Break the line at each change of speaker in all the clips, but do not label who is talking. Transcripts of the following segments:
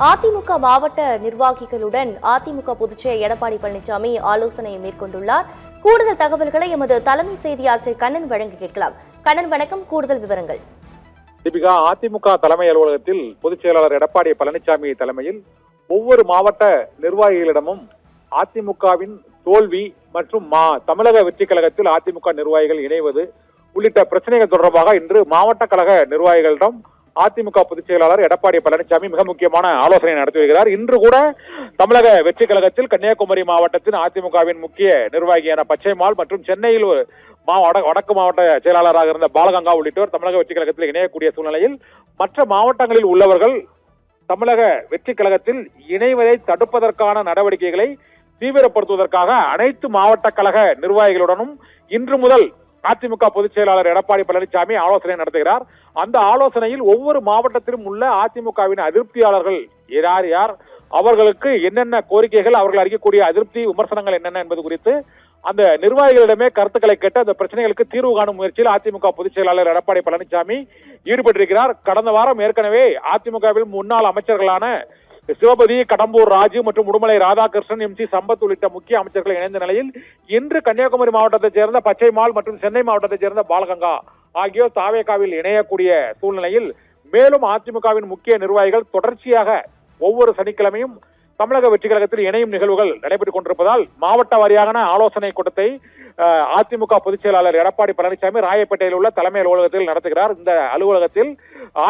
அதிமுக மாவட்ட நிர்வாகிகளுடன் அதிமுக பொதுச்செயலர் எடப்பாடி பழனிசாமி ஆலோசனை மேற்கொண்டுள்ளார். கூடுதல் தகவல்களை எமது தலைமை செய்தி ஆசிரியர் கண்ணன் வழங்க கேட்கலாம். கண்ணன், வணக்கம். கூடுதல் விவரங்கள்.
தீபிகா, அதிமுக தலைமை அலுவலகத்தில் பொதுச் செயலாளர் எடப்பாடி பழனிசாமி தலைமையில் ஒவ்வொரு மாவட்ட நிர்வாகிகளிடமும் அதிமுகவின் தோல்வி மற்றும் தமிழக வெற்றி கழகத்தில் அதிமுக நிர்வாகிகள் இணைவது உள்ளிட்ட பிரச்சனைகள் தொடர்பாக இன்று மாவட்ட கழக நிர்வாகிகளிடம் அதிமுக பொதுச் செயலாளர் எடப்பாடி பழனிசாமி மிக முக்கியமான ஆலோசனை நடத்தி வருகிறார். இன்று கூட தமிழக வெற்றி கழகத்தில் கன்னியாகுமரி மாவட்டத்தின் அதிமுகவின் முக்கிய நிர்வாகியான பச்சைமால் மற்றும் சென்னையில் வடக்கு மாவட்ட செயலாளராக இருந்த பாலகங்கா உள்ளிட்டோர் தமிழக வெற்றி கழகத்தில் இணையக்கூடிய சூழ்நிலையில் மற்ற மாவட்டங்களில் உள்ளவர்கள் தமிழக வெற்றி கழகத்தில் இணைவதை தடுப்பதற்கான நடவடிக்கைகளை தீவிரப்படுத்துவதற்காக அனைத்து மாவட்ட கழக நிர்வாகிகளுடனும் இன்று முதல் அதிமுக பொதுச் செயலாளர் எடப்பாடி பழனிசாமி ஆலோசனை நடத்துகிறார். அந்த ஆலோசனையில் ஒவ்வொரு மாவட்டத்திலும் உள்ள அதிமுகவின் அதிருப்தியாளர்கள் யார் யார், அவர்களுக்கு என்னென்ன கோரிக்கைகள், அவர்கள் அறிக்கக்கூடிய அதிருப்தி விமர்சனங்கள் என்னென்ன என்பது குறித்து அந்த நிர்வாகிகளிடமே கருத்துக்களை கேட்டு அந்த பிரச்சனைகளுக்கு தீர்வு காணும் முயற்சியில் அதிமுக பொதுச் செயலாளர் எடப்பாடி பழனிசாமி ஈடுபட்டிருக்கிறார். கடந்த வாரம் ஏற்கனவே அதிமுகவில் முன்னாள் அமைச்சர்களான சிவபதி, கடம்பூர் ராஜு மற்றும் உடுமலை ராதாகிருஷ்ணன், எம் சி சம்பத் உள்ளிட்ட முக்கிய அமைச்சர்கள் இணைந்த நிலையில் இன்று கன்னியாகுமரி மாவட்டத்தைச் சேர்ந்த பச்சைமால் மற்றும் சென்னை மாவட்டத்தைச் சேர்ந்த பாலகங்கா ஆகியோர் தாவேகாவில் இணையக்கூடிய சூழ்நிலையில் மேலும் அதிமுகவின் முக்கிய நிர்வாகிகள் தொடர்ச்சியாக ஒவ்வொரு சனிக்கிழமையும் தமிழக வெற்றி கழகத்தில் இணையும் நிகழ்வுகள் நடைபெற்றுக் கொண்டிருப்பதால் மாவட்ட வாரியான ஆலோசனை கூட்டத்தை அதிமுக பொதுச் செயலாளர் எடப்பாடி பழனிசாமி ராயப்பேட்டையில் உள்ள தலைமை அலுவலகத்தில் நடத்துகிறார். இந்த அலுவலகத்தில்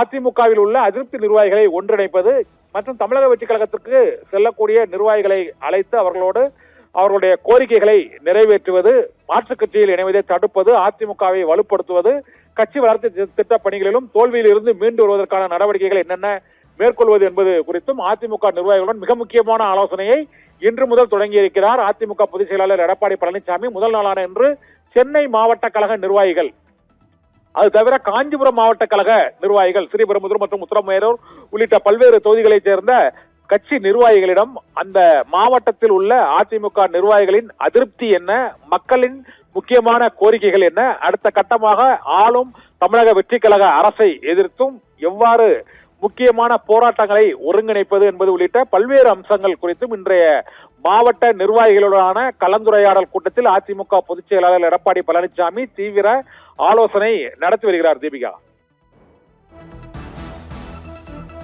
அதிமுகவில் உள்ள அதிருப்தி நிர்வாகிகளை ஒன்றிணைப்பது மற்றும் தமிழக வெற்றி கழகத்திற்கு செல்லக்கூடிய நிர்வாகிகளை அழைத்து அவர்களுடைய கோரிக்கைகளை நிறைவேற்றுவது, மாற்றுக் கட்சியில் இணைவதை தடுப்பது, அதிமுகவை வலுப்படுத்துவது, கட்சி வளர்ச்சி திட்ட பணிகளிலும் தோல்வியில் இருந்து மீண்டு வருவதற்கான நடவடிக்கைகள் என்னென்ன மேற்கொள்வது என்பது குறித்தும் அதிமுக நிர்வாகிகளுடன் மிக முக்கியமான ஆலோசனையை இன்று முதல் தொடங்கியிருக்கிறார் அதிமுக பொதுச் செயலாளர் எடப்பாடி பழனிசாமி. முதல் நாளான இன்று சென்னை மாவட்ட கழக நிர்வாகிகள், அது தவிர காஞ்சிபுரம் மாவட்ட கழக நிர்வாகிகள், ஸ்ரீபெரும்புதூர் மற்றும் உத்தரமேரூர் உள்ளிட்ட பல்வேறு தொகுதிகளைச் சேர்ந்த கட்சி நிர்வாகிகளிடம் அந்த மாவட்டத்தில் உள்ள அதிமுக நிர்வாகிகளின் அதிருப்தி என்ன, மக்களின் முக்கியமான கோரிக்கைகள் என்ன, அடுத்த கட்டமாக ஆளும் தமிழக வெற்றி கழக அரசை எதிர்த்தும் எவ்வாறு முக்கியமான போராட்டங்களை ஒருங்கிணைப்பது என்பது உள்ளிட்ட பல்வேறு அம்சங்கள் குறித்தும் இன்றைய மாவட்ட நிர்வாகிகளுடனான கலந்துரையாடல் கூட்டத்தில் அதிமுக பொதுச் செயலாளர் எடப்பாடி பழனிசாமி தீவிர ஆலோசனை நடத்தி வருகிறார். தீபிகா.